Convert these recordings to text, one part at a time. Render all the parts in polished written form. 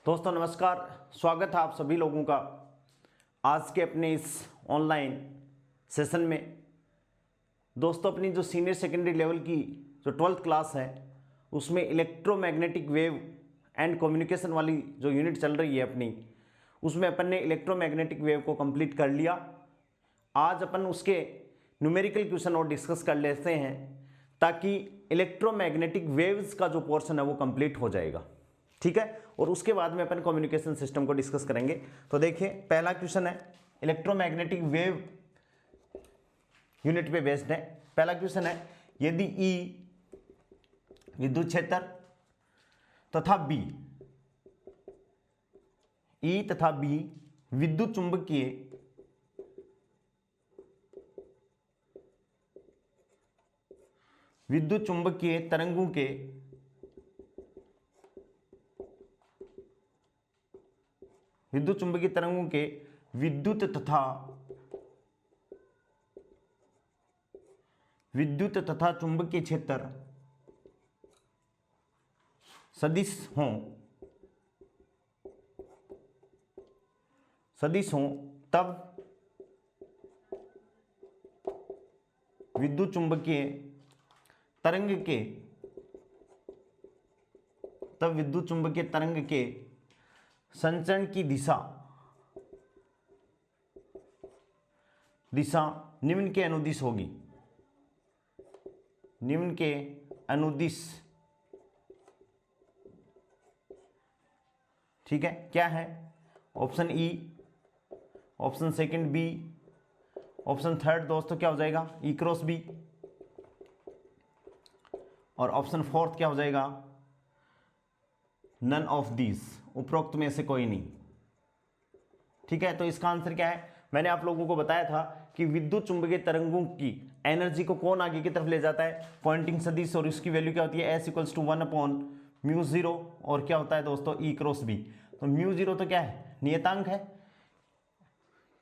दोस्तों नमस्कार, स्वागत है आप सभी लोगों का आज के अपने इस ऑनलाइन सेशन में। दोस्तों अपनी जो सीनियर सेकेंडरी लेवल की जो 12th क्लास है उसमें इलेक्ट्रोमैग्नेटिक वेव एंड कम्युनिकेशन वाली जो यूनिट चल रही है अपनी, उसमें अपन ने इलेक्ट्रोमैग्नेटिक वेव को कंप्लीट कर लिया। आज अपन उसके न्यूमेरिकल क्वेश्चन और डिस्कस कर लेते हैं ताकि इलेक्ट्रोमैग्नेटिक वेव्स का जो पोर्शन है वो कंप्लीट हो जाएगा, ठीक है। और उसके बाद में अपन कम्युनिकेशन सिस्टम को डिस्कस करेंगे। तो देखिए पहला क्वेश्चन है इलेक्ट्रोमैग्नेटिक वेव यूनिट पे बेस्ड है। पहला क्वेश्चन है यदि ई विद्युत क्षेत्र तथा बी ई तथा बी विद्युत चुंबकीय तरंगों के विद्युत चुंबकीय तरंगों के विद्युत तथा चुंबकीय क्षेत्र सदिश हों तब विद्युत चुंबकीय तरंग के संचरण की दिशा निम्न के अनुदिश होगी। निम्न के अनुदिश, ठीक है। क्या है? Option E, option second B, option third दोस्तों क्या हो जाएगा? ई क्रॉस बी, और ऑप्शन फोर्थ क्या हो जाएगा? नन ऑफ दीज, उपरोक्त में से कोई नहीं, ठीक है। तो इसका आंसर क्या है? मैंने आप लोगों को बताया था कि विद्युत चुंबकीय तरंगों की एनर्जी को कौन आगे की तरफ ले जाता है? पॉइंटिंग सदिश, और इसकी वैल्यू क्या होती है? S = 1/μ0, और क्या होता है दोस्तों? E cross B। तो μ0 तो क्या है? नियतांक है।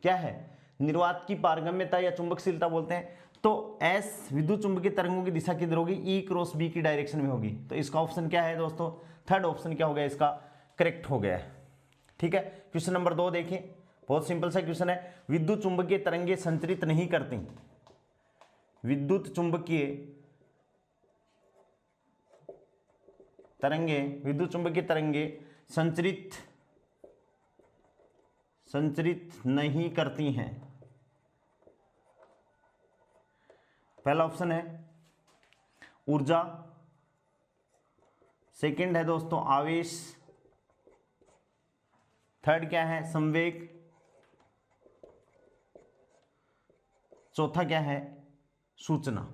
क्या है? निर्वात की पारगम्यता या चुंबकशीलता बोलते हैं। तो S विद्युत चुंबकीय तरंगों की दिशा किधर होगी? E क्रॉस B की डायरेक्शन में होगी। तो इसका ऑप्शन क्या है दोस्तों? थर्ड ऑप्शन क्या हो गया? इसका करेक्ट हो गया है, ठीक है। क्वेश्चन नंबर 2 देखिए, बहुत सिंपल सा क्वेश्चन है। विद्युत चुंबकीय तरंगे संचरित नहीं करती। विद्युत चुंबकीय तरंगे संचरित नहीं करती हैं। पहला ऑप्शन है ऊर्जा, सेकंड है दोस्तों आवेश, थर्ड क्या है? संवेग, चौथा क्या है? सूचना,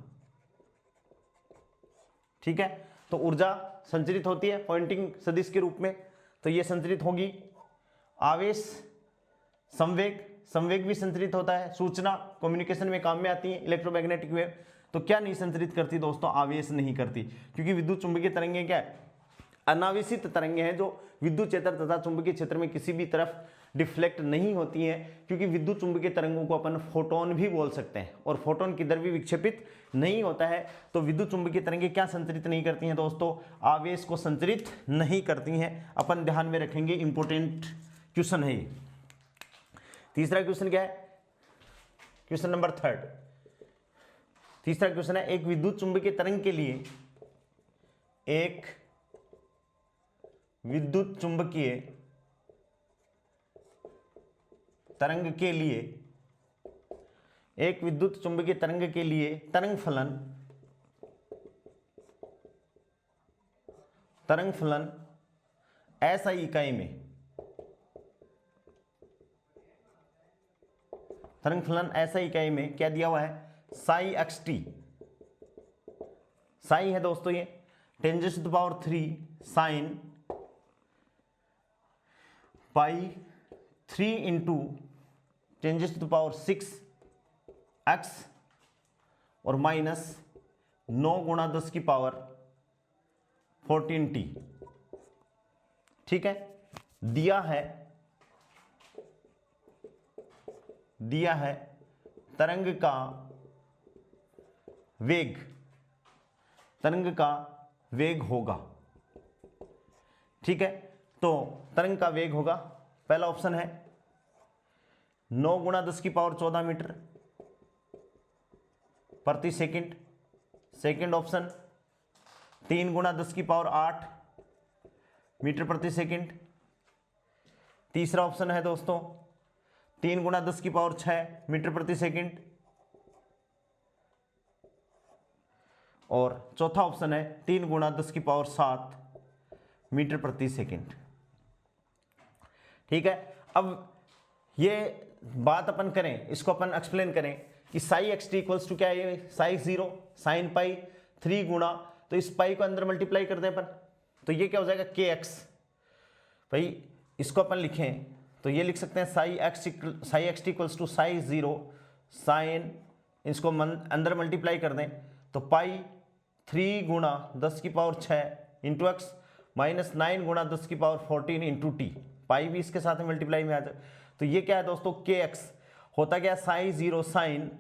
ठीक है। तो ऊर्जा संचरित होती है पॉइंटिंग सदिश के रूप में, तो ये संचरित होगी। आवेश, संवेग भी संचरित होता है। सूचना कम्युनिकेशन में काम में आती है इलेक्ट्रोमैग्नेटिक वेव। तो क्या नहीं संचरित करती दोस्तों? आवेश नहीं करती, क्योंकि विद्युत चुंबकीय तरंगे क्या है? अनावेशित तरंगे हैं जो विद्युत क्षेत्र तथा चुंबकीय क्षेत्र में किसी भी तरफ डिफ्लेक्ट नहीं होती हैं। क्योंकि विद्युत चुंबकीय तरंगों को अपन फोटोन भी बोल सकते हैं, और फोटोन किधर भी विक्षेपित नहीं होता है। तो विद्युत चुंबकीय तरंगे क्या संचरित नहीं करती हैं दोस्तों? आवेश को संचरित नहीं करती हैं। अपन ध्यान में रखेंगे, इंपॉर्टेंट क्वेश्चन है ये। तीसरा क्वेश्चन क्या है? Question number 3। तीसरा क्वेश्चन है एक विद्युत चुंबकीय तरंग के लिए एक विद्युत चुंबकीय तरंग के लिए तरंग फलन SI इकाई में, तरंग फलन SI इकाई में क्या दिया हुआ है? साई xt। साई है दोस्तों ये 10⁻³ साइन पाई 3 × 10⁻6 x और माइनस 9 × 10⁻14t, ठीक है। दिया है तरंग का वेग होगा, ठीक है। तो तरंग का वेग होगा, पहला ऑप्शन है 9 गुणा 10 की पावर 14 मीटर प्रति सेकंड। सेकंड ऑप्शन 3 गुणा 10 की पावर 8 मीटर प्रति सेकंड। तीसरा ऑप्शन है दोस्तों 3 गुणा 10 की पावर 6 मीटर प्रति सेकंड। और चौथा ऑप्शन है 3 गुणा 10 की पावर 7 मीटर प्रति सेकंड। ठीक है, अब ये बात अपन करें, इसको अपन एक्सप्लेन करें कि psi X T equals to क्या है, साई 0 साइन पाई 3 गुणा, तो इस पाई को अंदर मल्टीप्लाई कर दें अपन, तो ये क्या हो जाएगा के एक्स। भाई इसको अपन लिखें तो ये लिख सकते हैं psi X T equals to psi 0 sine, इसको अंदर मल्टीप्लाई कर दें तो पाई 3 गुणा 10 की पावर 6 इंटू एक्स माइनस 9 गुणा 10 की पावर 14 इंटू टी, पाई भी इसके साथ मल्टीप्लाई में आ जाए। तो ये क्या है दोस्तों, के एक्स होता क्या, साई 0 साइन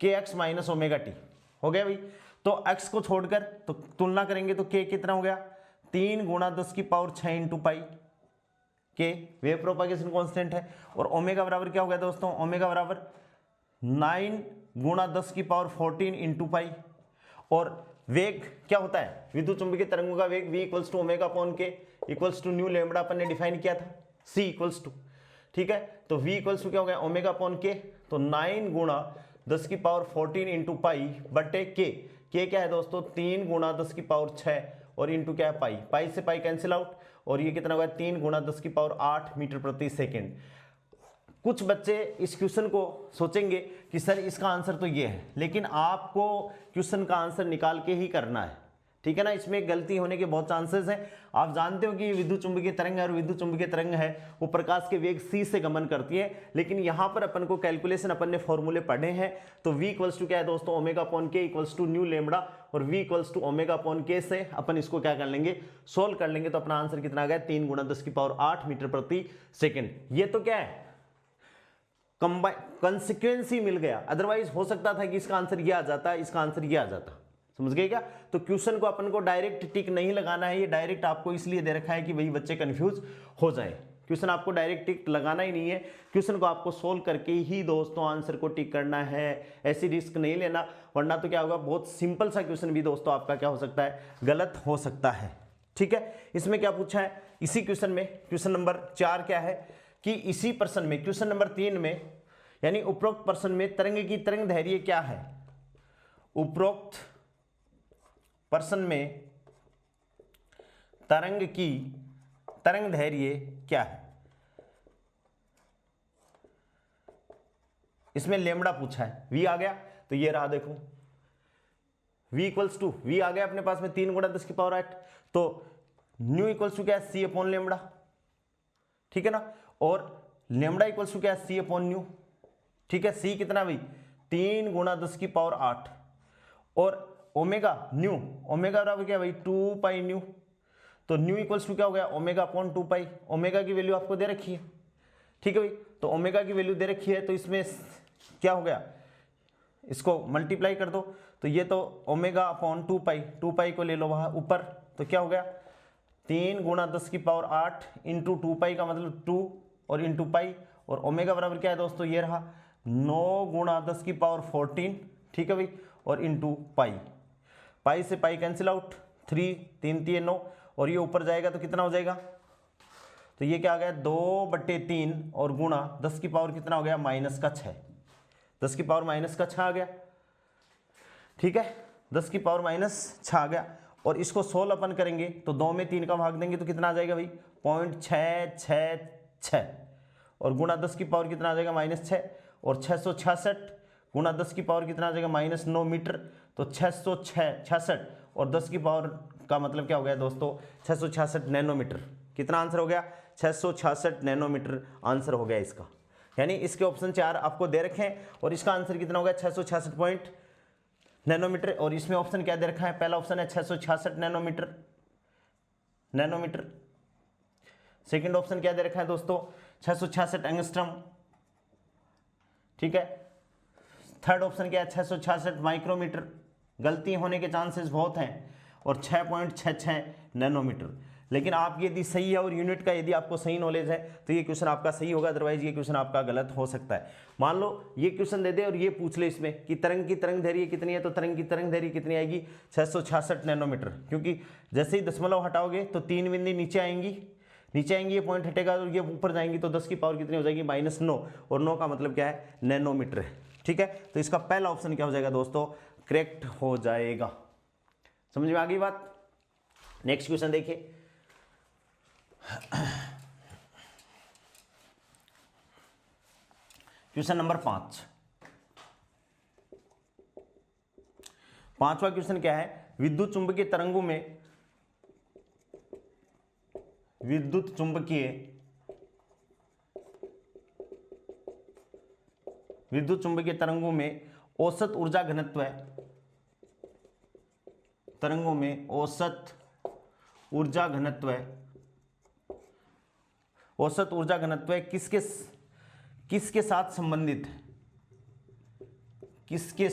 के एक्स माइनस ओमेगा टी हो गया भाई। तो x को छोड़कर तो तुलना करेंगे तो k कितना हो गया, 3 गुणा 10 की पावर 6 इंटू पाई, के वेव प्रोपागेशन कांस्टेंट है। और ओमेगा बराबर क्या हो गया दोस्तों, ओमेगा बराबर 9 गुणा 10 की पावर 14 इंटू पाई। और वेग क्या होता है, विद्युत चुंबकीय तरंगों का वेग v equals to omega upon K equals to nu lambda अपन ने डिफाइन किया था, c इक्वल्स टू, ठीक है। तो v इक्वल्स टू क्या हो गया, ओमेगा अपॉन के, तो 9 गुणा 10 की पावर 14 इंटू पाई बटे के क्या है दोस्तों, 3 गुणा 10 की पावर 6 और इंटू क्या है पाई, पाई से पाई कैंसिल आउट, और ये कितना होगा 3 गुणा 10 की पावर 8 मीटर प्रति सेकेंड। कुछ बच्चे इस क्वेश्चन को सोचेंगे कि सर इसका आंसर तो ये है, लेकिन आपको क्वेश्चन का आंसर निकाल के ही करना है, ठीक है ना। इसमें गलती होने के बहुत चांसेस हैं। आप जानते हो कि विद्युत चुंबकीय तरंग है, और विद्युत चुंबकीय तरंग है वो प्रकाश के वेग c से गमन करती है, लेकिन यहाँ पर अपन को कैलकुलेशन अपन ने फॉर्मूले पढ़े हैं। तो v इक्वल्स टू क्या है दोस्तों, omega upon K equals to nu lambda, और v equals to omega upon K से अपन इसको क्या कर लेंगे, सोल्व कर लेंगे। तो अपना आंसर कितना आ गया, 3 गुणा 10 की पावर 8 मीटर प्रति सेकेंड। ये तो क्या है, कंसिक्वेंसी मिल गया, अदरवाइज हो सकता था कि इसका आंसर ये आ जाता, इसका आंसर ये आ जाता, समझ गए क्या। तो क्वेश्चन को अपन को डायरेक्ट टिक नहीं लगाना है, ये डायरेक्ट आपको इसलिए दे रखा है कि भाई बच्चे कंफ्यूज हो जाए। क्वेश्चन आपको डायरेक्ट टिक लगाना ही नहीं है, क्वेश्चन को आपको सोल्व करके ही दोस्तों आंसर को टिक करना है, ऐसी रिस्क नहीं लेना, वरना तो क्या होगा, बहुत सिंपल सा क्वेश्चन भी दोस्तों आपका क्या हो सकता है, गलत हो सकता है, ठीक है। इसमें क्या पूछा है, इसी क्वेश्चन में क्वेश्चन नंबर 4 क्या है कि इसी प्रश्न में क्वेश्चन नंबर 3 में, यानी उपरोक्त प्रश्न में तरंग की तरंग दैर्घ्य क्या है, उपरोक्त प्रश्न में तरंग की तरंग दैर्घ्य क्या है। इसमें लेमड़ा पूछा है, v आ गया, तो ये रहा देखो v इक्वल्स टू, v आ गया अपने पास में 3 गुणा 10 की पावर 8, तो न्यू इक्वल्स टू क्या है, c अपॉन लेमड़ा, ठीक है ना। और लेमड़ा इक्वल्स टू क्या है, c अपॉन न्यू, ठीक है। c कितना भाई, 3 गुणा 10 की पावर 8, और ओमेगा न्यू, ओमेगा बराबर क्या भाई 2 पाई न्यू, तो न्यू इक्वल्स टू क्या हो गया, ओमेगा अपॉन 2 पाई। ओमेगा की वैल्यू आपको दे रखी है, ठीक है भाई, तो ओमेगा की वैल्यू दे रखी है, तो इसमें क्या हो गया, इसको मल्टीप्लाई कर दो, तो ये तो ओमेगा अपॉन 2 पाई को ले लो वहाँ ऊपर, तो क्या हो गया 3 गुणा 10 की पावर 8 इंटू 2 पाई का मतलब 2 और इंटू पाई, और ओमेगा बराबर क्या है दोस्तों, ये रहा 9 गुणा 10 की पावर 14, ठीक है भाई, और इंटू पाई, पाई से पाई कैंसिल आउट, 3 3 3 9, और ये ऊपर जाएगा तो कितना हो जाएगा, तो ये क्या आ गया 2/3 और गुणा 10 की पावर कितना हो गया माइनस का 6, 10 की पावर माइनस का 6 आ गया, ठीक है, 10 की पावर माइनस 6 आ गया। और इसको 16 अपन करेंगे तो 2 में 3 का भाग देंगे तो कितना आ जाएगा भाई 0.666, और गुणा 10 की पावर कितना आ जाएगा -6, और 666 गुणा 10 की पावर कितना आ जाएगा -9 मीटर, तो 666 और 10 की पावर का मतलब क्या हो गया दोस्तों 666 नैनोमीटर। कितना आंसर हो गया 666 नैनोमीटर आंसर हो गया इसका, यानी इसके ऑप्शन 4 आपको दे रखे हैं, और इसका आंसर कितना हो गया 666 पॉइंट नैनोमीटर। और इसमें ऑप्शन क्या दे रखा है, पहला ऑप्शन है 666 नैनोमीटर, सेकंड ऑप्शन क्या दे रखा है दोस्तों 666 एंगस्ट्रम, ठीक है, थर्ड ऑप्शन क्या है 666 माइक्रोमीटर, गलती होने के चांसेस बहुत हैं, और 6.66 नैनोमीटर। लेकिन आप यदि सही है और यूनिट का यदि आपको सही नॉलेज है तो ये क्वेश्चन आपका सही होगा, अदरवाइज ये क्वेश्चन आपका गलत हो सकता है। मान लो ये क्वेश्चन दे दे और ये पूछ ले इसमें कि तरंग की तरंग दैर्घ्य कितनी है, तो तरंग की तरंग दैर्घ्य कितनी आएगी 666 नैनोमीटर, क्योंकि जैसे ही दशमलव हटाओगे तो 3 बिंदी नीचे आएंगी, ये पॉइंट हटेगा और ये ऊपर जाएंगी तो 10 की पावर कितनी हो जाएगी -9, और 9 का मतलब क्या है नैनोमीटर है। ठीक है, तो इसका पहला ऑप्शन क्या हो जाएगा दोस्तों, करेक्ट हो जाएगा। समझ में आ गई बात। नेक्स्ट क्वेश्चन देखिए, क्वेश्चन नंबर 5। पांचवा क्वेश्चन क्या है, विद्युत चुंबकीय तरंगों में विद्युत चुंबकीय तरंगों में औसत ऊर्जा घनत्व किसके साथ संबंधित है, किसके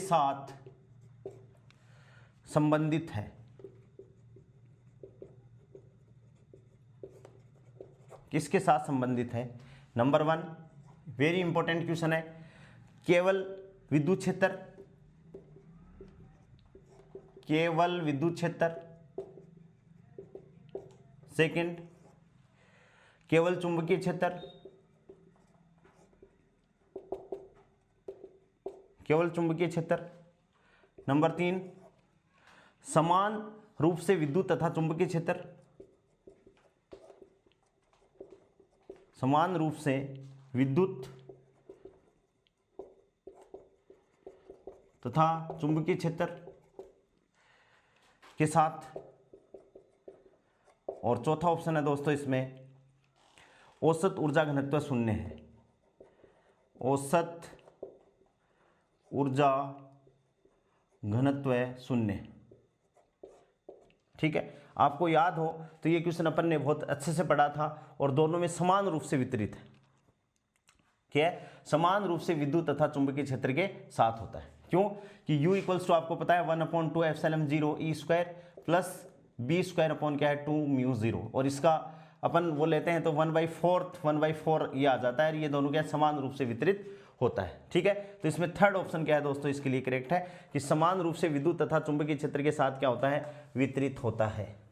साथ संबंधित है। नंबर 1 वेरी इंपॉर्टेंट क्वेश्चन है, केवल विद्युत क्षेत्र, सेकंड केवल चुंबकीय क्षेत्र, नंबर 3 समान रूप से विद्युत तथा चुंबकीय क्षेत्र, समान रूप से विद्युत तथा चुंबकीय क्षेत्र के साथ, और चौथा ऑप्शन है दोस्तों इसमें औसत ऊर्जा घनत्व शून्य है, औसत ऊर्जा घनत्व शून्य। ठीक है, आपको याद हो तो ये क्वेश्चन अपन ने बहुत अच्छे से पढ़ा था और दोनों में समान रूप से वितरित है। क्या है, समान रूप से विद्युत तथा चुंबकीय क्षेत्र के साथ होता है। क्यों कि U इक्वल्स टू आपको पता है 1/2 epsilon 0 E square plus B square upon क्या है 2 म्यू 0, और इसका अपन वो लेते हैं तो 1/4 ये आ जाता है। ये दोनों क्या समान रूप से वितरित होता है। ठीक है, तो इसमें थर्ड ऑप्शन क्या है दोस्तों इसके लिए करेक्ट है कि समान रूप से विद्युत तथा चुंबकीय क्षेत्र के साथ क्या होता है, वितरित होता है।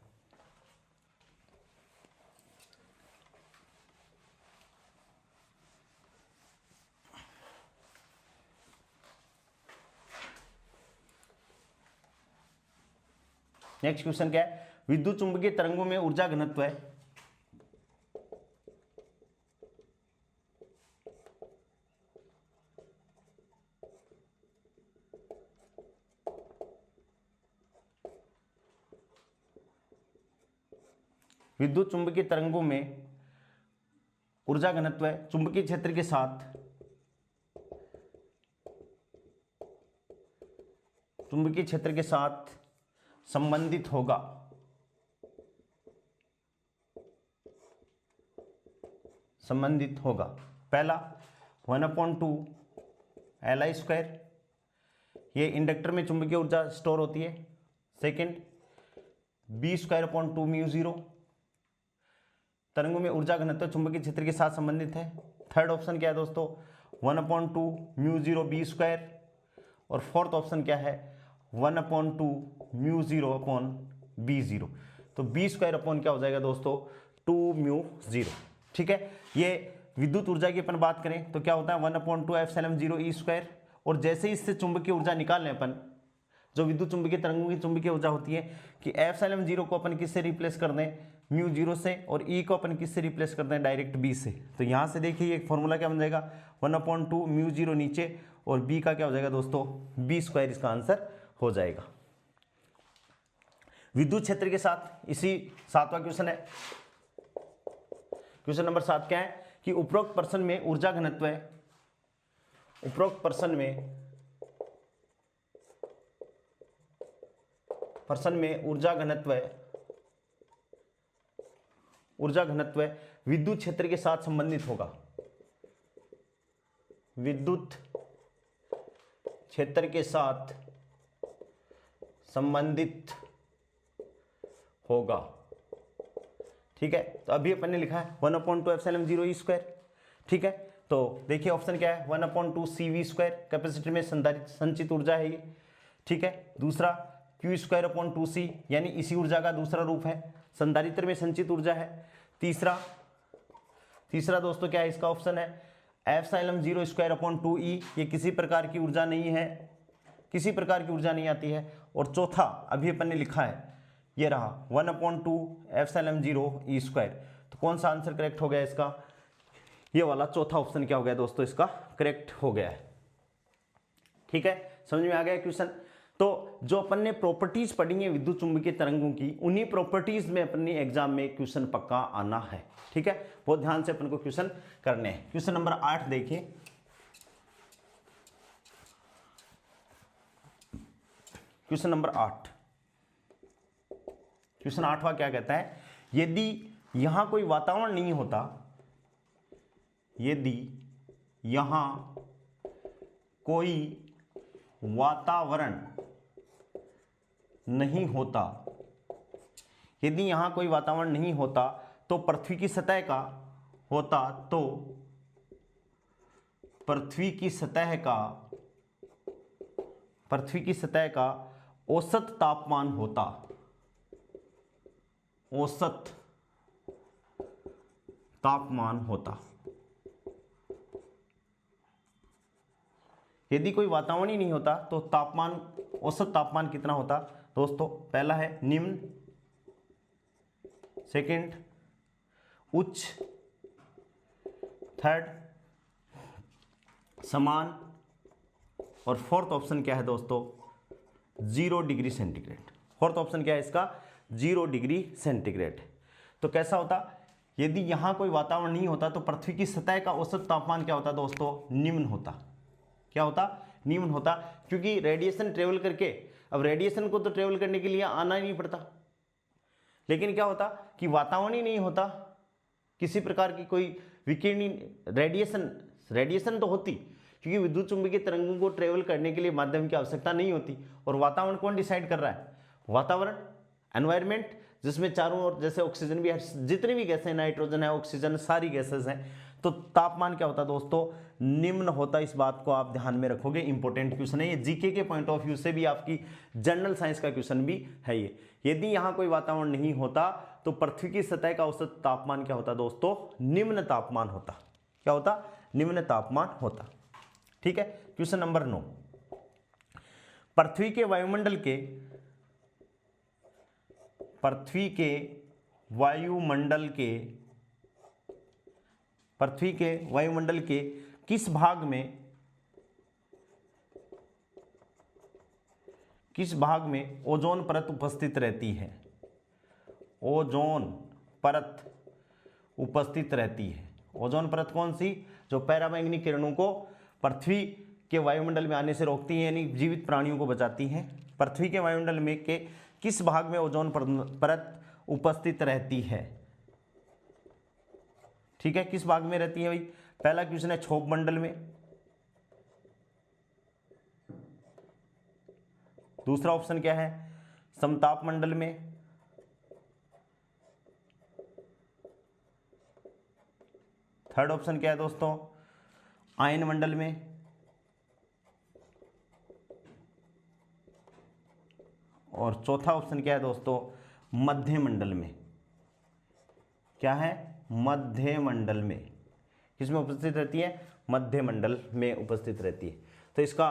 नेक्स्ट क्वेश्चन क्या है, विद्युत चुंबकीय तरंगों में ऊर्जा घनत्व है विद्युत चुंबकीय तरंगों में ऊर्जा घनत्व चुंबकीय क्षेत्र के साथ संबंधित होगा, पहला 1/2 Li स्क्वायर, ये इंडक्टर में चुंबकीय ऊर्जा स्टोर होती है। Second B square upon 2 mu 0, तरंगों में ऊर्जा घनत्व चुंबकीय क्षेत्र के साथ संबंधित है। थर्ड ऑप्शन क्या है दोस्तों 1/2 म्यू 0 B स्क्वायर, और फोर्थ ऑप्शन क्या है 1/2 म्यू 0 अपॉन B0। तो B स्क्वायर अपॉन क्या हो जाएगा दोस्तों 2 म्यू 0। ठीक है, ये विद्युत ऊर्जा की अपन बात करें तो क्या होता है 1/2 एप्सिलॉन 0 E स्क्वायर, और जैसे ही इससे चुंबकीय ऊर्जा निकाल लें अपन, जो विद्युत चुंबकीय तरंगों की चुंबकीय ऊर्जा होती है कि एप्सिलॉन 0 को अपन किससे रिप्लेस कर दें म्यू 0 से, और E को अपन किससे रिप्लेस कर दें डायरेक्ट B से। तो यहाँ से देखिए एक फॉर्मूला क्या बन जाएगा 1/2 म्यू 0 नीचे और B का क्या हो जाएगा दोस्तों B स्क्वायर, इसका आंसर हो जाएगा। विद्युत क्षेत्र के साथ इसी सातवां क्वेश्चन है, क्वेश्चन नंबर 7 क्या है कि उपरोक्त प्रश्न में ऊर्जा घनत्व ऊर्जा घनत्व विद्युत क्षेत्र के साथ संबंधित होगा, विद्युत क्षेत्र के साथ संबंधित होगा। ठीक है, तो अभी अपन ने लिखा है 1/2 ε0 E²। ठीक है, तो देखिए ऑप्शन क्या है, 1/2 CV²। कैपेसिटर में संचित ऊर्जा है ये। ठीक है, दूसरा Q²/2C, यानी इसी ऊर्जा का दूसरा रूप है, संधारित्र में संचित ऊर्जा है। तीसरा दोस्तों क्या है, इसका ऑप्शन है ε0²/2E, ये किसी प्रकार की ऊर्जा नहीं है, किसी प्रकार की ऊर्जा नहीं आती है। और चौथा अभी अपन ने लिखा है, ये रहा 1/2 ε0 E²। तो कौन सा आंसर करेक्ट हो गया इसका, ये वाला चौथा ऑप्शन क्या हो गया दोस्तों, इसका करेक्ट हो गया है। ठीक है, समझ में आ गया क्वेश्चन। तो जो अपन ने प्रॉपर्टीज पढ़ी है विद्युत चुंबकीय तरंगों की, उन्हीं प्रॉपर्टीज में अपन ने एग्जाम में क्वेश्चन पक्का आना है। ठीक है, बहुत ध्यान से अपन को क्वेश्चन करने हैं। क्वेश्चन नंबर 8 देखिए, क्वेश्चन नंबर 8। क्वेश्चन 8वां क्या कहता है, यदि यहां कोई वातावरण नहीं होता, यदि यहां कोई वातावरण नहीं होता, यदि यहां कोई वातावरण नहीं होता तो पृथ्वी की सतह का होता, तो पृथ्वी की सतह का औसत तापमान होता, औसत तापमान होता। यदि कोई वातावरण ही नहीं होता तो तापमान, औसत तापमान कितना होता दोस्तों, पहला है निम्न, सेकंड उच्च, थर्ड समान, और फोर्थ ऑप्शन क्या है दोस्तों, 0 डिग्री सेंटीग्रेड। फोर्थ ऑप्शन क्या है इसका, 0 डिग्री सेंटीग्रेड। तो कैसा होता, यदि यहां कोई वातावरण नहीं होता तो पृथ्वी की सतह का औसत तापमान क्या होता दोस्तों, निम्न होता। क्या होता, निम्न होता, क्योंकि रेडिएशन ट्रेवल करके, अब रेडिएशन को तो ट्रेवल करने के लिए आना ही नहीं पड़ता, लेकिन क्या होता कि वातावरण ही नहीं होता, किसी प्रकार की कोई विकिरणी रेडिएशन तो होती, क्योंकि विद्युत चुंबकीय तरंगों को ट्रेवल करने के लिए माध्यम की आवश्यकता नहीं होती। और वातावरण कौन डिसाइड कर रहा है, वातावरण, एनवायरमेंट, जिसमें चारों ओर जैसे ऑक्सीजन भी है, जितनी भी गैसें, नाइट्रोजन है, ऑक्सीजन, सारी गैसेस हैं, तो तापमान क्या होता दोस्तों, निम्न होता। इस बात को आप ध्यान में रखोगे, इंपॉर्टेंट क्वेश्चन है ये, जीके के पॉइंट ऑफ व्यू से भी, आपकी जनरल साइंस का क्वेश्चन भी है ये। यदि यहां कोई वातावरण नहीं होता तो पृथ्वी की सतह का औसत तापमान क्या होता दोस्तों, निम्न तापमान होता। क्या होता, निम्न तापमान होता। ठीक है, क्वेश्चन नंबर 9, पृथ्वी के वायुमंडल के किस भाग में ओजोन परत उपस्थित रहती है, ओजोन परत उपस्थित रहती है। ओजोन परत कौन सी, जो पैरामैग्नेटिक किरणों को पृथ्वी के वायुमंडल में आने से रोकती है, यानी जीवित प्राणियों को बचाती है। पृथ्वी के वायुमंडल में के किस भाग में ओजोन परत उपस्थित रहती है। ठीक है, किस भाग में रहती है भाई, पहला क्वेश्चन है क्षोभ मंडल में, दूसरा ऑप्शन क्या है, समताप मंडल में, थर्ड ऑप्शन क्या है दोस्तों, आयन मंडल में, और चौथा ऑप्शन क्या है दोस्तों, मध्य मंडल में। क्या है, मध्य मंडल में। किसमें उपस्थित रहती है, मध्य मंडल में उपस्थित रहती है। तो इसका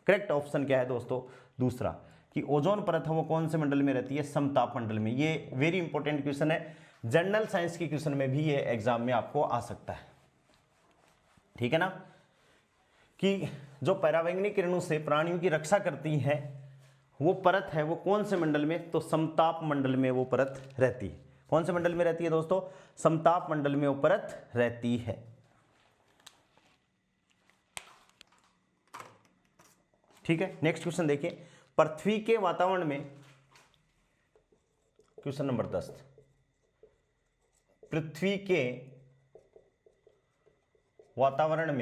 करेक्ट ऑप्शन क्या है दोस्तों, दूसरा, कि ओजोन परत है वो कौन से मंडल में रहती है, समताप मंडल में। ये वेरी इंपॉर्टेंट क्वेश्चन है, जनरल साइंस के क्वेश्चन में भी ये एग्जाम में आपको आ सकता है। ठीक है ना, कि जो परावैंगनिक किरणों से प्राणियों की रक्षा करती है वो परत है वो कौन से मंडल में, तो समताप मंडल में वो परत रहती है। कौन से मंडल में रहती है दोस्तों, समताप मंडल में वो परत रहती है। ठीक है, नेक्स्ट क्वेश्चन देखिए, पृथ्वी के वातावरण में, क्वेश्चन नंबर 10, पृथ्वी के वातावरण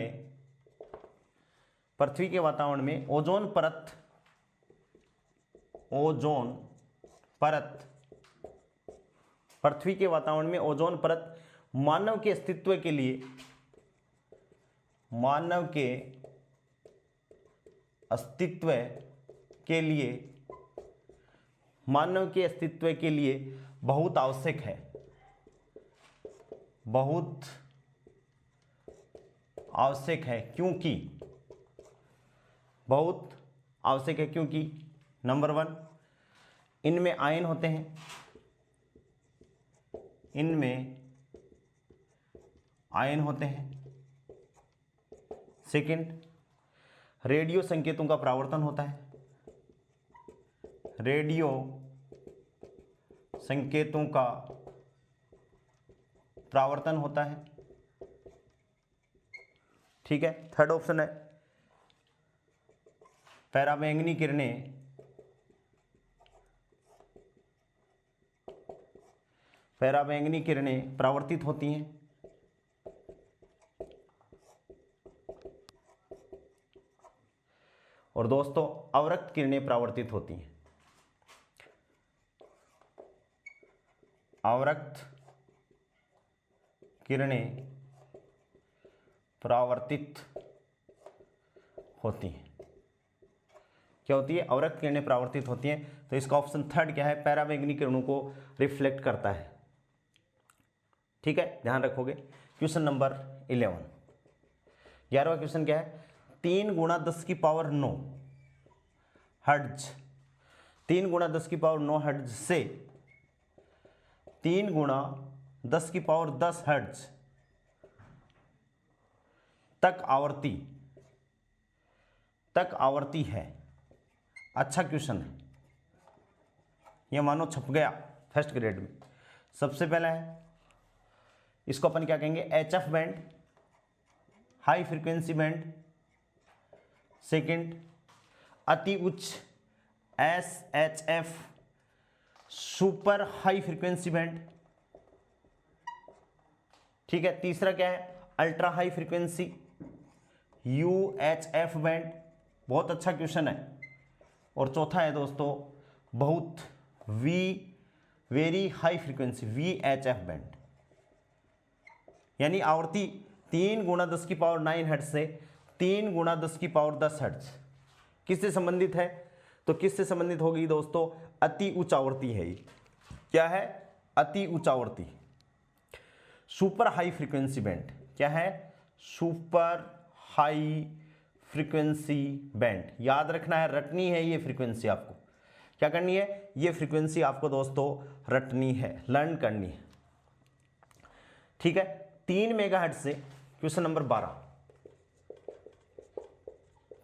में ओजोन परत पृथ्वी के वातावरण में ओजोन परत मानव के अस्तित्व के लिए बहुत आवश्यक है, क्योंकि नंबर 1 इनमें आयन होते हैं, सेकंड रेडियो संकेतों का परावर्तन होता है, ठीक है। थर्ड ऑप्शन है पराबैंगनी किरणें परावर्तित होती हैं, और दोस्तों अवरक्त किरणें परावर्तित होती हैं। अवरक्त किरणें परावर्तित होती हैं। क्या होती है? अवरक्त किरणें परावर्तित होती हैं। तो इसका ऑप्शन थर्ड क्या है? पराबैंगनी किरणों को रिफ्लेक्ट करता है। ठीक है, ध्यान रखोगे। क्वेश्चन नंबर 11, 11वां क्वेश्चन क्या है? 3 × 10⁹ हर्ट्ज, 3 × 10⁹ हर्ट्ज से 3 × 10⁻10 हर्ट्ज तक आवर्ती है। अच्छा क्वेश्चन है, यह मानो छप गया फर्स्ट ग्रेड में। सबसे पहला है, इसको अपन क्या कहेंगे? HF band, high frequency band. Second अति उच्च SHF, super high frequency band. ठीक है। तीसरा क्या है? Ultra high frequency UHF band. बहुत अच्छा क्वेश्चन है। और चौथा है दोस्तों बहुत very high frequency VHF band. यानी आवर्ती 3 × 10⁹ हर्ट्ज से 3 × 10⁻10 हर्ट्ज किससे संबंधित है? तो किससे संबंधित होगी दोस्तों? अति उच्च आवर्ती है। ये क्या है? अति उच्च आवर्ती। सुपर हाई फ्रीक्वेंसी बैंड क्या है? Super high frequency band. याद रखना है, रटनी है ये फ्रीक्वेंसी आपको। क्या करनी है? ये फ्रीक्वेंसी आपको दोस्तों रटनी है, लर्न करनी है। ठीक है। 3 मेगाहर्ट्ज से क्वेश्चन नंबर 12,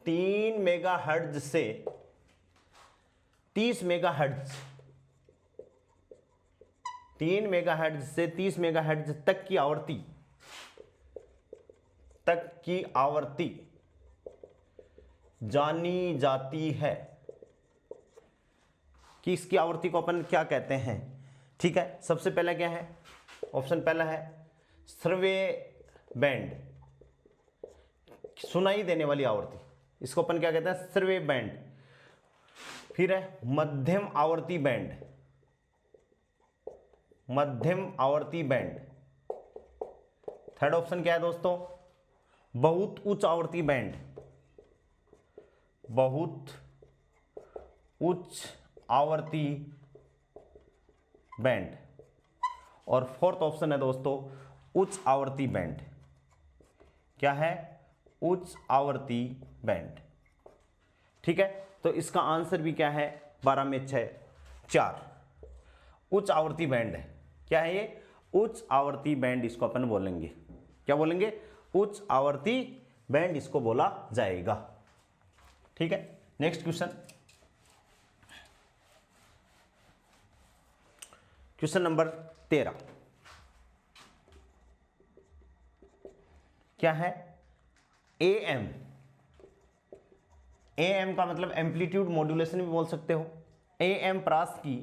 3 मेगाहर्ट्ज से 30 मेगाहर्ट्ज, 3 मेगाहर्ट्ज से 30 मेगाहर्ट्ज तक की आवर्ती जानी जाती है कि इसकी आवृत्ति को अपन क्या कहते हैं। ठीक है। सबसे पहला क्या है? ऑप्शन पहला है श्रव्य बैंड, सुनाई देने वाली आवृत्ति, इसको अपन क्या कहते हैं? श्रव्य बैंड। फिर है मध्यम आवर्ती बैंड, थर्ड ऑप्शन क्या है दोस्तों? बहुत उच्च आवर्ती बैंड, और फोर्थ ऑप्शन है दोस्तों उच्च आवर्ती बैंड। क्या है? उच्च आवर्ती बैंड। ठीक है। तो इसका आंसर भी क्या है? 12 में 6, 4 उच्च आवर्ती बैंड है। क्या है ये? उच्च आवर्ती बैंड इसको अपन बोलेंगे। क्या बोलेंगे? उच्च आवर्ती बैंड इसको बोला जाएगा। ठीक है। नेक्स्ट क्वेश्चन नंबर 13 क्या है? AM का मतलब एम्पलीट्यूड मॉड्यूलेशन भी बोल सकते हो। AM प्रास की,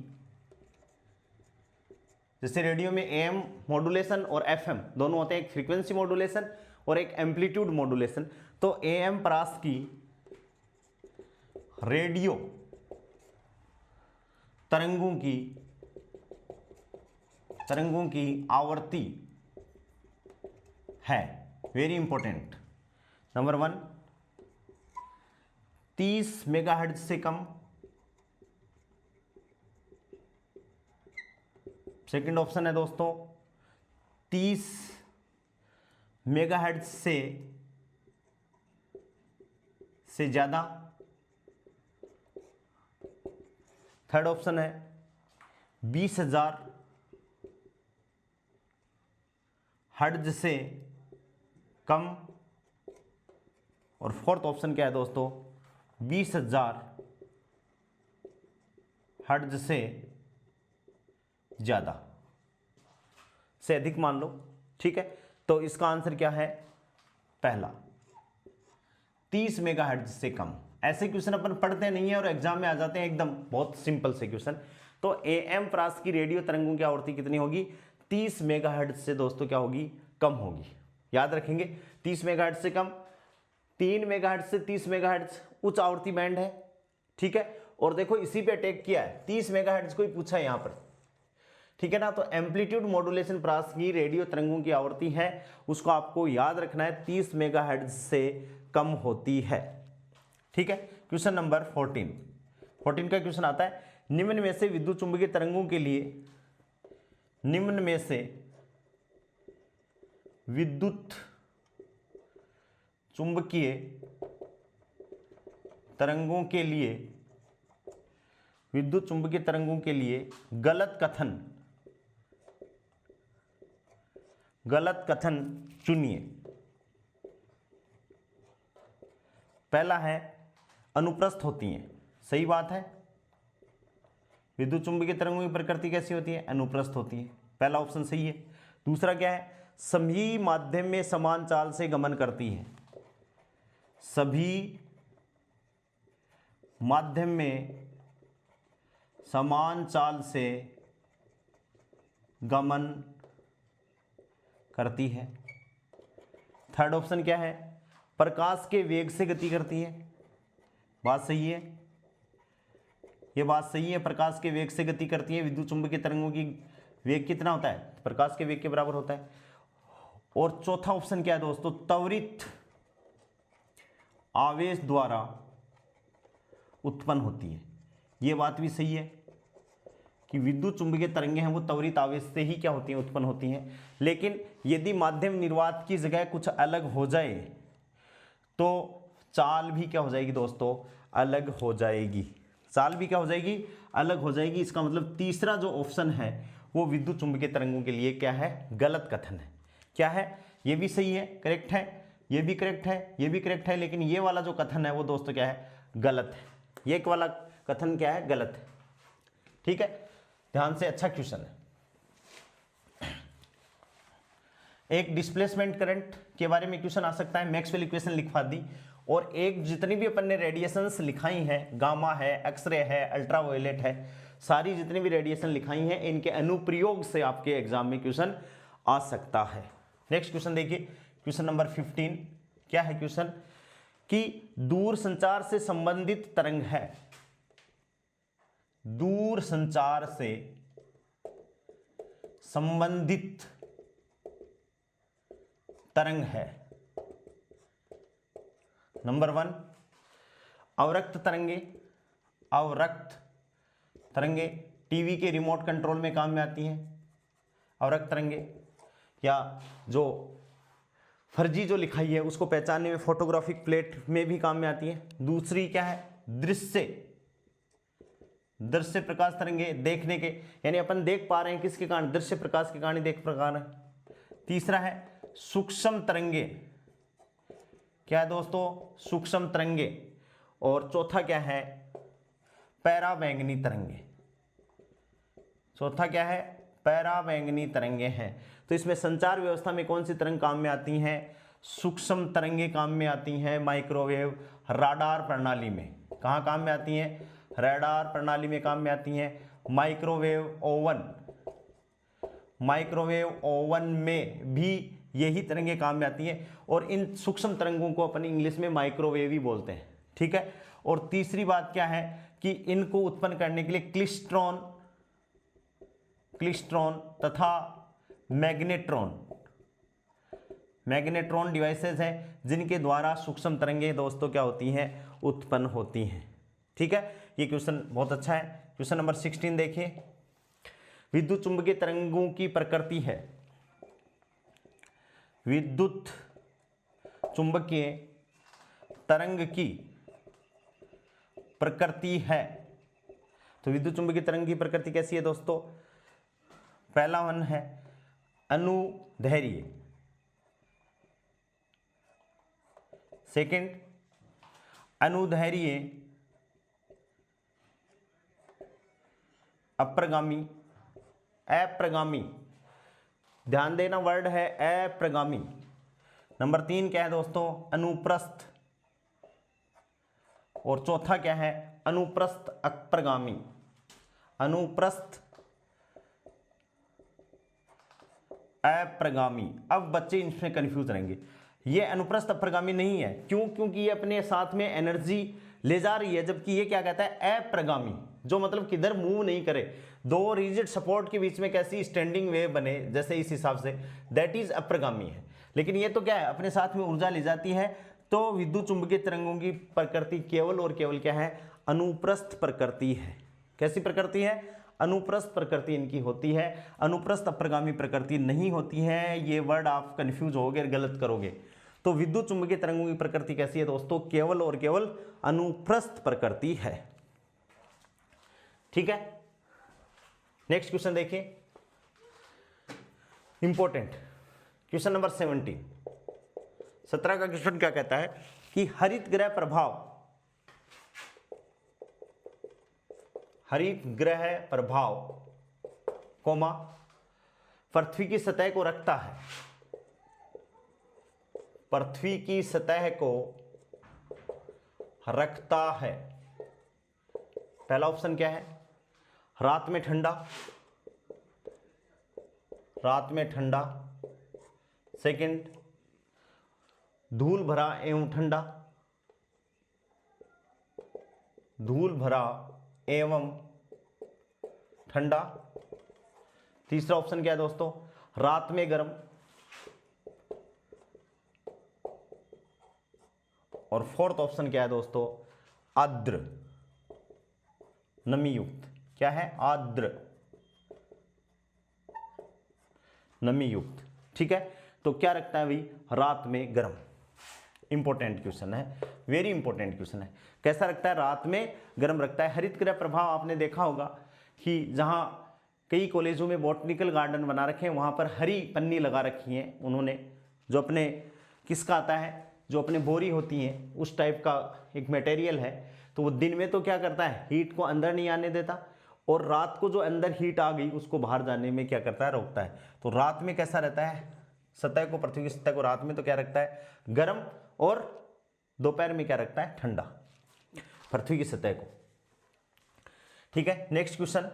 जैसे रेडियो में AM मॉड्यूलेशन और FM दोनों होते हैं, एक फ्रीक्वेंसी मॉड्यूलेशन और एक एम्पलीट्यूड मॉड्यूलेशन। तो AM प्रास की रेडियो तरंगों की तरंगों की आवर्ती है, वेरी इंपॉर्टेंट। नंबर 1 30 मेगाहर्ट्ज से कम। सेकंड ऑप्शन है दोस्तों 30 मेगाहर्ट्ज से ज्यादा। थर्ड ऑप्शन है 20,000 हर्ट्ज से कम। और फोर्थ ऑप्शन क्या है दोस्तों 20,000 हर्ट्ज से ज्यादा से अधिक मान लो। ठीक है, तो इसका आंसर क्या है पहला 30 मेगाहर्ट्ज से कम। ऐसे क्वेश्चन अपन पढ़ते नहीं है और एग्जाम में आ जाते हैं एकदम बहुत सिंपल से क्वेश्चन। तो AM प्रास की रेडियो तरंगों की आवृत्ति कितनी होगी 30 मेगाहर्ट्ज से दोस्तों क्या होगी कम होगी। याद रखेंगे 30 मेगाहर्ट्ज से कम, 3 मेगाहर्ट्ज से 30 मेगाहर्ट्ज उच्च आवृत्ति बैंड है। ठीक है, और देखो इसी पे अटैक किया है 30 मेगाहर्ट्ज को ही पूछा है यहां पर। ठीक है ना, तो एम्पलीट्यूड मॉड्यूलेशन प्रास की रेडियो तरंगों की आवृत्ति है उसको आपको याद रखना है 30 मेगाहर्ट्ज से कम होती है। ठीक है, क्वेश्चन नंबर 14 का क्वेश्चन आता है निम्न में से विद्युत चुंबकीय तरंगों के लिए निम्न में से विद्युत चुंबकीय तरंगों के लिए विद्युत चुंबकीय तरंगों के लिए गलत कथन चुनिए। पहला है अनुप्रस्थ होती हैं, सही बात है। विद्युत चुंबकीय तरंगों की प्रकृति कैसी होती है अनुप्रस्थ होती है, पहला ऑप्शन सही है। दूसरा क्या है सभी माध्यम में समान चाल से गमन करती है, सभी माध्यम में समान चाल से गमन करती है। थर्ड ऑप्शन क्या है प्रकाश के वेग से गति करती है, बात सही है, ये बात सही है, प्रकाश के वेग से गति करती है। विद्युत चुंबकीय तरंगों की वेग कितना होता है प्रकाश के वेग के बराबर होता है। और चौथा ऑप्शन क्या है दोस्तों त्वरित आवेश द्वारा उत्पन्न होती है, ये बात भी सही है कि विद्युत चुंबकीय तरंगें हैं वो त्वरित आवेश से ही क्या होती हैं उत्पन्न होती हैं। लेकिन यदि माध्यम निर्वात की जगह कुछ अलग हो जाए तो चाल भी क्या हो जाएगी दोस्तों अलग हो जाएगी, चाल भी क्या हो जाएगी अलग हो जाएगी। इसका मतलब तीसरा जो ऑप्शन है वो विद्युत चुंबकीय तरंगों के लिए क्या है गलत कथन है। क्या है ये भी सही है करेक्ट है, ये भी करेक्ट है, ये भी करेक्ट है, लेकिन ये वाला जो कथन है वो दोस्तों क्या है गलत है, ये वाला कथन क्या है गलत है। ठीक है, ध्यान से, अच्छा क्वेश्चन है। एक डिस्प्लेसमेंट करंट के बारे में क्वेश्चन आ सकता है, मैक्सवेल इक्वेशन लिखवा दी, और एक जितनी भी अपन ने रेडिएशंस लिखाई हैं गामा है एक्सरे है अल्ट्रावायलेट है, सारी जितनी भी रेडिएशन लिखाई हैं इनके अनुप्रयोग से आपके एग्जाम में क्वेश्चन आ सकता है। नेक्स्ट क्वेश्चन देखिए, क्वेश्चन नंबर 15 क्या है क्वेश्चन कि दूर संचार से संबंधित तरंग है, दूर संचार से संबंधित तरंग है। नंबर 1 अवरक्त तरंगे, अवरक्त तरंगे टीवी के रिमोट कंट्रोल में काम में आती हैं अवरक्त तरंगे, या जो फर्जी जो लिखाई है उसको पहचानने में फोटोग्राफिक प्लेट में भी काम में आती है। दूसरी क्या है दृश्य प्रकाश तरंगे, देखने के यानी अपन देख पा रहे हैं किसके कारण दृश्य प्रकाश के कारण देख प्रकार है। तीसरा है सूक्ष्म तरंगे, क्या है दोस्तों सूक्ष्म तरंगे। और चौथा क्या है पैराबैंगनी तरंगे, चौथा क्या है पैराबैंगनी तरंगे हैं। तो इसमें संचार व्यवस्था में कौन सी तरंग काम में आती हैं सूक्ष्म तरंगे काम में आती हैं माइक्रोवेव राडार प्रणाली में। कहाँ काम में आती हैं रडार प्रणाली में काम में आती हैं। माइक्रोवेव ओवन में भी यही तरंगें काम में आती हैं, और इन सूक्ष्म तरंगों को अपन इंग्लिश में माइक्रोवेव ही बोलते हैं। ठीक है, और तीसरी बात क्या है कि इनको उत्पन्न करने के लिए क्लिस्ट्रॉन तथा मैग्नेट्रॉन। मैग्नेट्रॉन डिवाइसेस हैं जिनके द्वारा सूक्ष्म तरंगें दोस्तों क्या होती हैं, उत्पन्न होती हैं। ठीक है, ये क्वेश्चन बहुत अच्छा है। क्वेश्चन नंबर 16 देखिए, विद्युत चुंबकीय तरंगों की प्रकृति है, विद्युत चुंबकीय तरंग की प्रकृति है। तो विद्युत चुंबकीय तरंग की प्रकृति कैसी है दोस्तों? पहला वन है अनुदैर्घ्य, सेकंड अनुदैर्घ्य अप्रगामी, अप्रगामी, ध्यान देना वर्ड है अप्रगामी। नंबर 3 क्या है दोस्तों? अनुप्रस्थ, और चौथा क्या है? अनुप्रस्थ अप्रगामी, अनुप्रस्थ अप्रगामी। अब बच्चे इसमें कंफ्यूज रहेंगे, ये अनुप्रस्थ अप्रगामी नहीं है। क्यों? क्योंकि ये अपने साथ में एनर्जी ले जा रही है, जबकि ये क्या कहता है? अप्रगामी, जो मतलब किधर मूव नहीं करे, दो रिजिड सपोर्ट के बीच में कैसी स्टैंडिंग वेव बने, जैसे इस हिसाब से, दैट इज अप्रगामी है। लेकिन ये तो क्या है? अपने साथ में ऊर्जा ले जाती है। तो विद्युत चुंबकीय तरंगों की प्रकृति केवल और केवल क्या है? अनुप्रस्थ प्रकृति है। कैसी प्रकृति है? अनुप्रस्थ प्रकृति इनकी होती है, अनुप्रस्थ अप्रगामी प्रकृति नहीं होती है। ये वर्ड आप कंफ्यूज होगे, गलत करोगे। तो विद्युत चुंबकीय तरंगों की प्रकृति कैसी है दोस्तों? केवल और केवल अनुप्रस्थ प्रकृति है। ठीक है, नेक्स्ट क्वेश्चन देखिए, इंपॉर्टेंट क्वेश्चन नंबर 17 का क्वेश्चन क्या कहता है कि हरित ग्रह प्रभाव, हरित ग्रह प्रभाव कोमा पृथ्वी की सतह को रखता है, पृथ्वी की सतह को रखता है। पहला ऑप्शन क्या है? रात में ठंडा, रात में ठंडा। सेकंड, धूल भरा एवं ठंडा, धूल भरा एवं ठंडा। तीसरा ऑप्शन क्या है दोस्तों? रात में गर्म। और फोर्थ ऑप्शन क्या है दोस्तों? आर्द्र, नमी युक्त। क्या है? आर्द्र, नमी युक्त। ठीक है, तो क्या रखता है भाई? रात में गर्म। इंपॉर्टेंट क्वेश्चन है, वेरी इंपॉर्टेंट क्वेश्चन है। कैसा रखता है? रात में गर्म रखता है। हरित गृह प्रभाव आपने देखा होगा कि जहां कई कॉलेजों में बॉटनिकल गार्डन बना रखे हैं, वहां पर हरी पन्नी लगा रखी है उन्होंने, जो अपने किसका आता है? जो अपने बोरी होती हैं उस टाइप का एक मटेरियल है। तो वो दिन में तो क्या करता है? हीट को अंदर नहीं आने देता, और रात को जो अंदर हीट आ गई उसको बाहर जाने में क्या करता है? रोकता है। तो रात में कैसा रहता है? सतह को, पृथ्वी की सतह को रात में तो क्या रखता है? गर्म, और दोपहर में क्या रखता है? ठंडा, पृथ्वी की सतह को। ठीक है, नेक्स्ट क्वेश्चन,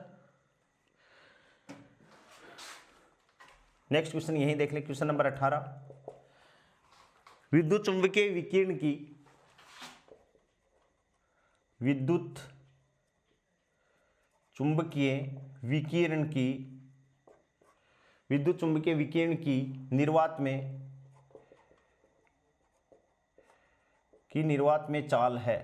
नेक्स्ट क्वेश्चन यही देख ले, क्वेश्चन नंबर 18, विद्युत चुंबकीय विकिरण की, विद्युत चुंबकीय विकिरण की, विद्युत चुंबकीय विकिरण की निर्वात में चाल है।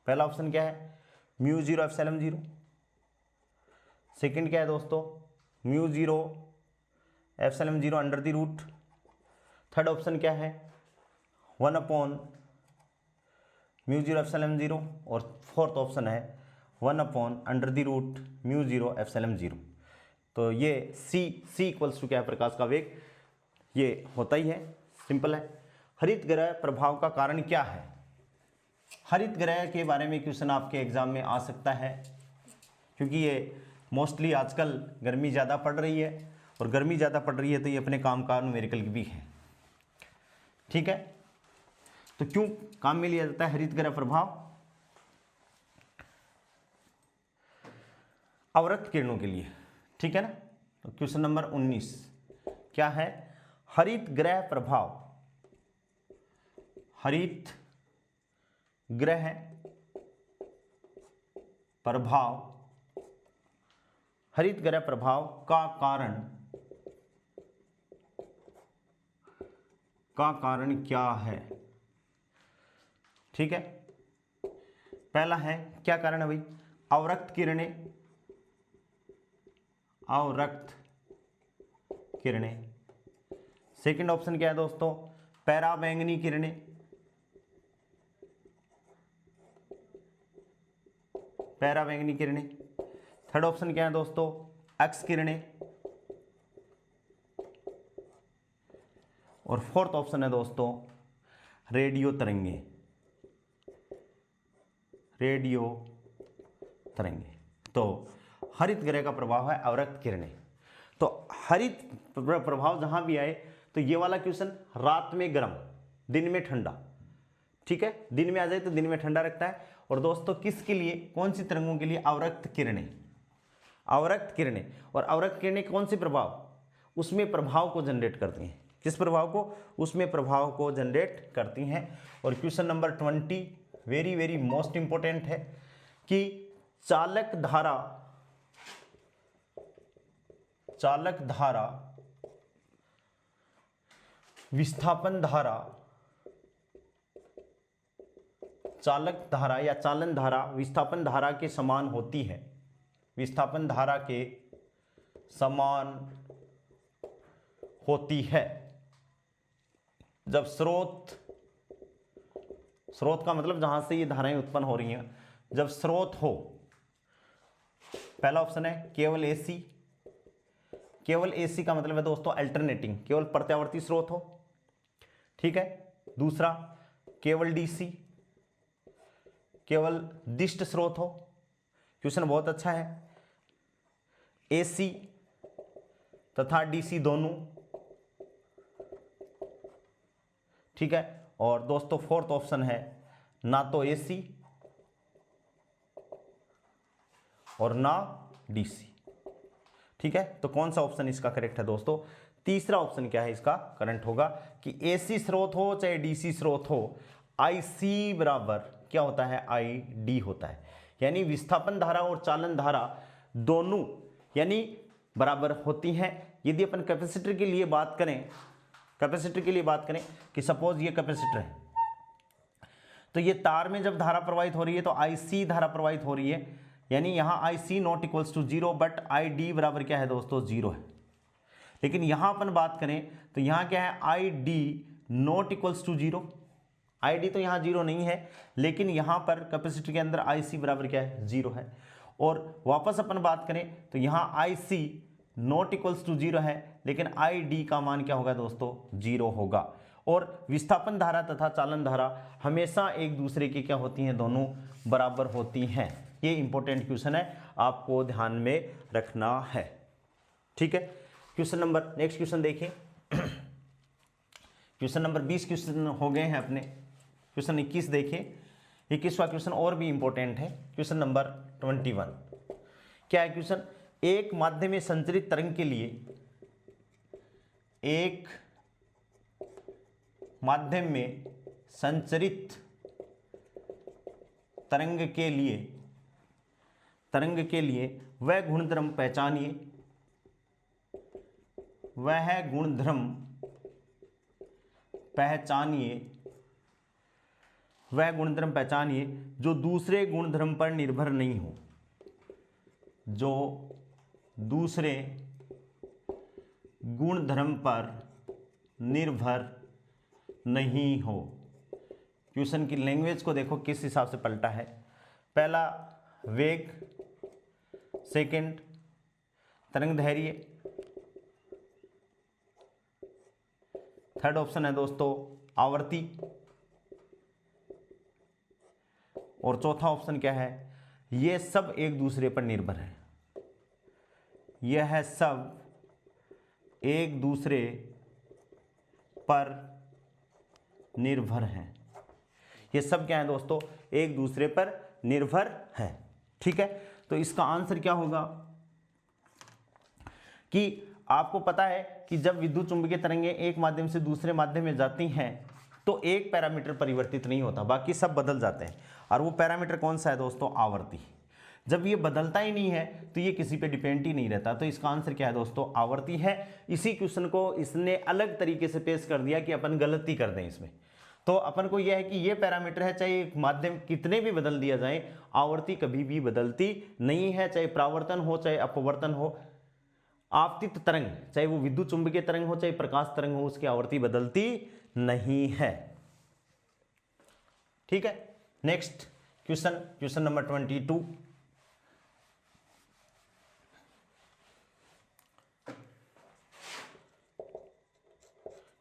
पहला ऑप्शन क्या है? Mu 0 epsilon 0। सेकंड क्या है दोस्तों? Mu 0 epsilon 0 under the root. Third option क्या है? 1 अपॉन म्यू 0 एप्सिलॉन 0। और फोर्थ ऑप्शन है 1 upon under the root mu 0 epsilon 0। तो ये सी इक्वल्स टू क्या है? प्रकाश का वेग। ये होता ही है, सिंपल है। हरित ग्रह प्रभाव का कारण क्या है? हरित ग्रह के बारे में क्वेश्चन आपके एग्जाम में आ सकता है, क्योंकि ये मोस्टली आजकल गर्मी ज़्यादा पड़ रही है, और गर्मी ज़्यादा पड़ रही है तो ये अपने काम का न्यूमेरिकल भी है। ठीक है, तो क्यों काम में लिया जाता है हरित ग्रह प्रभाव? अवरक्त किरणों के लिए। ठीक है ना। तो क्वेश्चन नंबर 19 क्या है? हरित ग्रह प्रभाव, हरित ग्रह प्रभाव हरितगृह प्रभाव का कारण क्या है? ठीक है, पहला है क्या कारण है भाई? अवरक्त किरणें। सेकंड ऑप्शन क्या है दोस्तों? पैराबैंगनी किरणें। थर्ड ऑप्शन क्या है दोस्तों? एक्स किरणें। और फोर्थ ऑप्शन है दोस्तों रेडियो तरंगे। तो हरितगृह का प्रभाव है अवरक्त किरणें। तो हरित प्रभाव जहां भी आए तो ये वाला क्वेश्चन रात में गर्म दिन में ठंडा, ठीक है, दिन में आ जाए तो दिन में ठंडा रखता है। और दोस्तों किसके लिए, कौन सी तरंगों के लिए? अवरक्त किरणें। और अवरक्त किरणें कौन सी प्रभाव? उसमें प्रभाव को जनरेट करती हैं। किस प्रभाव को? उसमें प्रभाव को जनरेट करती हैं। और question number 20 very very most important है कि चालक धारा विस्थापन धारा, चालक धारा या चालन धारा विस्थापन धारा के समान होती है। विस्थापन धारा के समान होती है जब स्रोत का मतलब जहां से ये धाराएं उत्पन्न हो रही हैं, जब स्रोत हो। पहला ऑप्शन है केवल एसी। केवल एसी का मतलब है दोस्तों अल्टरनेटिंग, केवल प्रत्यावर्ती स्रोत हो, ठीक है। दूसरा केवल डीसी, केवल दिष्ट स्रोत हो। क्वेश्चन बहुत अच्छा है। एसी तथा डीसी दोनों, ठीक है। और दोस्तों फोर्थ ऑप्शन है ना तो एसी और ना डीसी, ठीक है। तो कौन सा ऑप्शन इसका करेक्ट है दोस्तों? तीसरा ऑप्शन क्या है इसका करंट होगा कि एसी स्रोत हो चाहे डीसी स्रोत हो, आईसी बराबर क्या होता है? आई डी होता है। यानी विस्थापन धारा और चालन धारा दोनों यानी बराबर होती हैं। यदि अपन कैपेसिटर के लिए बात करें कि सपोज ये कैपेसिटर है, तो ये तार में जब धारा प्रवाहित हो रही है तो आईसी धारा प्रवाहित हो रही है, यानी यहां IC not equals to 0, but I D बराबर क्या है दोस्तों? 0 है। लेकिन यहां अपन बात करें तो यहां क्या है? I D not equals to 0। I D तो यहां 0 नहीं है, लेकिन यहां पर कैपेसिटर के अंदर आईसी बराबर क्या है? 0 है। और वापस अपन बात करें तो यहां आईसी नॉट इक्वल्स टू 0 है, लेकिन आई डी का मान क्या होगा दोस्तों? 0 होगा। और विस्थापन धारा तथा चालन धारा हमेशा एक दूसरे की क्या होती हैं? दोनों बराबर होती हैं। ये इंपॉर्टेंट क्वेश्चन है, आपको ध्यान में रखना है, ठीक है। क्वेश्चन नंबर नेक्स्ट क्वेश्चन देखिए। क्वेश्चन नंबर 20 क्वेश्चन हो गए हैं अपने। क्वेश्चन 21 देखिए। 21वां क्वेश्चन और भी इंपॉर्टेंट है। क्वेश्चन नंबर 21 क्या है क्वेश्चन? एक माध्यम में संचरित तरंग के लिए, एक माध्यम में संचरित तरंग के लिए वह गुणधर्म पहचानिए, वह गुणधर्म पहचानिए जो दूसरे गुणधर्म पर निर्भर नहीं हो, जो दूसरे गुणधर्म पर निर्भर नहीं हो। क्वेश्चन की लैंग्वेज को देखो किस हिसाब से पलटा है। पहला वेग, सेकंड तरंग धैर्य, थर्ड ऑप्शन है दोस्तों आवर्ती, और चौथा ऑप्शन क्या है? ये सब एक दूसरे पर निर्भर है। यह सब एक दूसरे पर निर्भर हैं। ये सब क्या है दोस्तों? एक दूसरे पर निर्भर है, ठीक है। तो इसका आंसर क्या होगा कि आपको पता है कि जब विद्युत चुंबकीय तरंगें एक माध्यम से दूसरे माध्यम में जाती हैं तो एक पैरामीटर परिवर्तित नहीं होता, बाकी सब बदल जाते हैं। और वो पैरामीटर कौन सा है दोस्तों? आवर्ती। जब ये बदलता ही नहीं है तो ये किसी पे डिपेंड ही नहीं रहता। तो इसका आंसर क्या है दोस्तों, आवर्ती है। इसी क्वेश्चन को इसने अलग तरीके से पेश कर दिया कि अपन गलती कर दें इसमें। तो अपन को यह है कि ये पैरामीटर है, चाहे माध्यम कितने भी बदल दिया जाए, आवर्ती कभी भी बदलती नहीं है। चाहे परावर्तन हो चाहे अपवर्तन हो, आपतित तरंग चाहे वो विद्युत चुंबकीय तरंग हो चाहे प्रकाश तरंग हो, उसकी आवर्ती बदलती नहीं है। ठीक है, next question number 22।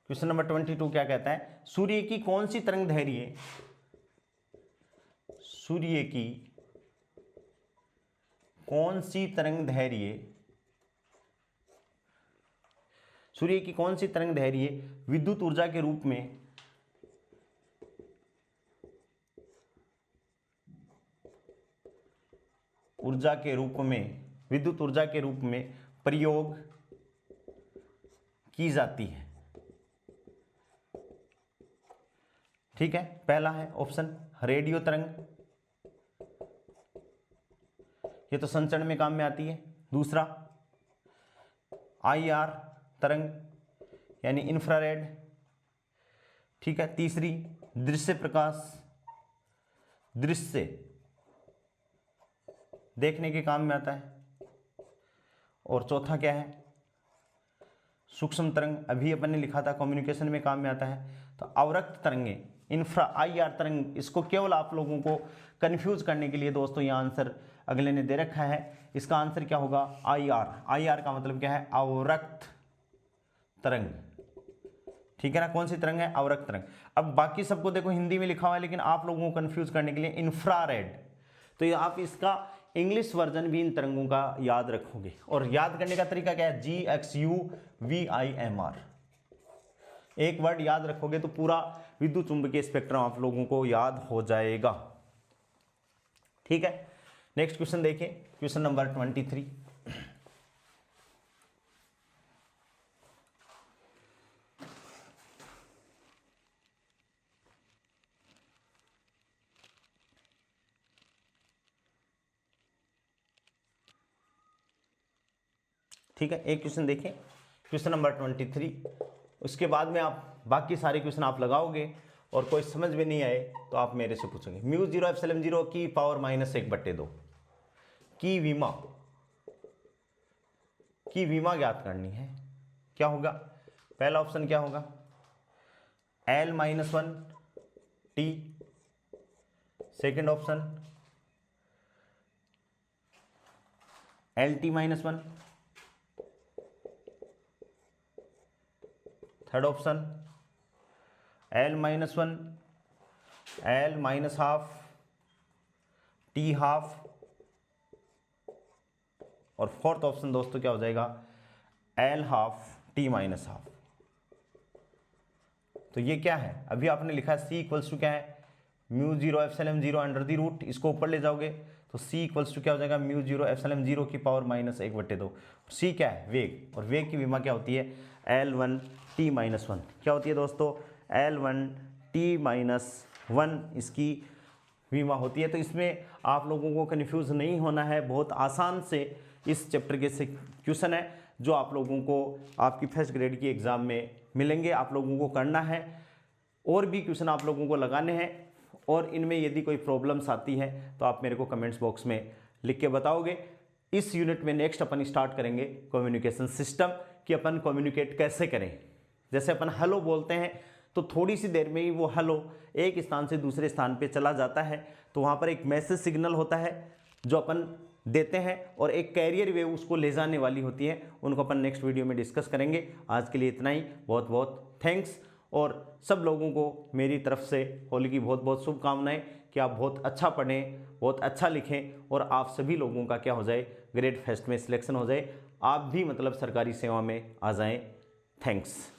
Question number 22 क्या कहता है, सूर्य की कौन सी तरंग दैर्घ्य, सूर्य की कौन सी तरंग दैर्घ्य, सूर्य की कौन सी तरंग दैर्घ्य विद्युत ऊर्जा के रूप में विद्युत ऊर्जा के रूप में प्रयोग की जाती है। ठीक है, पहला है ऑप्शन रेडियो तरंग, ये तो संचरण में काम में आती है। दूसरा IR तरंग यानी इंफ्रारेड। ठीक है, तीसरी दृश्य प्रकाश, दृश्य देखने के काम में आता है। और चौथा क्या है, सूक्ष्म तरंग, अभी अपन ने लिखा था कम्युनिकेशन में काम में आता है। तो अवरक्त तरंगे, IR तरंग, इसको केवल आप लोगों को कंफ्यूज करने के लिए दोस्तों यह आंसर अगले ने दे रखा है। इसका आंसर क्या होगा, IR का मतलब क्या है, अवरक्त तरंग। ठीक है ना, कौन सी तरंग है, अवरक्त तरंग। अब बाकी सबको देखो हिंदी में लिखा हुआ है, लेकिन आप लोगों को कंफ्यूज करने के लिए इंफ्रारेड, तो ये आप इसका इंग्लिश वर्जन भी इन तरंगों का याद रखोगे। और याद करने का तरीका क्या है, GXUVIMR, एक वर्ड याद रखोगे तो पूरा विद्युत चुंबकीय स्पेक्ट्रम आप लोगों को याद हो जाएगा। ठीक है, नेक्स्ट क्वेश्चन देखिए, क्वेश्चन नंबर 23। ठीक है, एक क्वेश्चन देखें, क्वेश्चन नंबर 23। उसके बाद में आप बाकी सारे क्वेश्चन आप लगाओगे और कोई समझ में नहीं आए तो आप मेरे से पूछोगे। μ0ε0 की पावर -1/2 की विमा ज्ञात करनी है। क्या होगा, पहला ऑप्शन क्या होगा, L-1T, second option LT-1, third option L-1, L-½ T½ और फोर्थ ऑप्शन दोस्तों क्या हो जाएगा, L½ T-½ तो ये क्या है, अभी आपने लिखा है C इक्वल्स टू क्या है, μ0ε0 इसको ऊपर ले जाओगे तो C इक्वल्स टू क्या हो जाएगा, μ0ε0 की पावर -1/2। C क्या है, वेग, और वेग की विमा क्या होती है, L1 T-1। क्या होती है दोस्तों, L1 T-1 इसकी विमा होती है। तो इसमें आप लोगों को कन्फ्यूज नहीं होना है, बहुत आसान से इस चैप्टर के से क्वेश्चन है जो आप लोगों को आपकी फर्स्ट ग्रेड की एग्ज़ाम में मिलेंगे, आप लोगों को करना है। और भी क्वेश्चन आप लोगों को लगाने हैं, और इनमें यदि कोई प्रॉब्लम्स आती है तो आप मेरे को कमेंट्स बॉक्स में लिख के बताओगे। इस यूनिट में नेक्स्ट अपन स्टार्ट करेंगे कम्युनिकेशन सिस्टम, कि अपन कम्युनिकेट कैसे करें। जैसे अपन हेलो बोलते हैं तो थोड़ी सी देर में ही वो हेलो एक स्थान से दूसरे स्थान पे चला जाता है, तो वहाँ पर एक मैसेज सिग्नल होता है जो अपन देते हैं, और एक कैरियर वेव उसको ले जाने वाली होती है। उनको अपन नेक्स्ट वीडियो में डिस्कस करेंगे। आज के लिए इतना ही, बहुत बहुत थैंक्स। और सब लोगों को मेरी तरफ से होली की बहुत बहुत शुभकामनाएं कि आप बहुत अच्छा पढ़ें, बहुत अच्छा लिखें, और आप सभी लोगों का क्या हो जाए, ग्रेड फर्स्ट में सिलेक्शन हो जाए, आप भी मतलब सरकारी सेवा में आ जाएं। थैंक्स।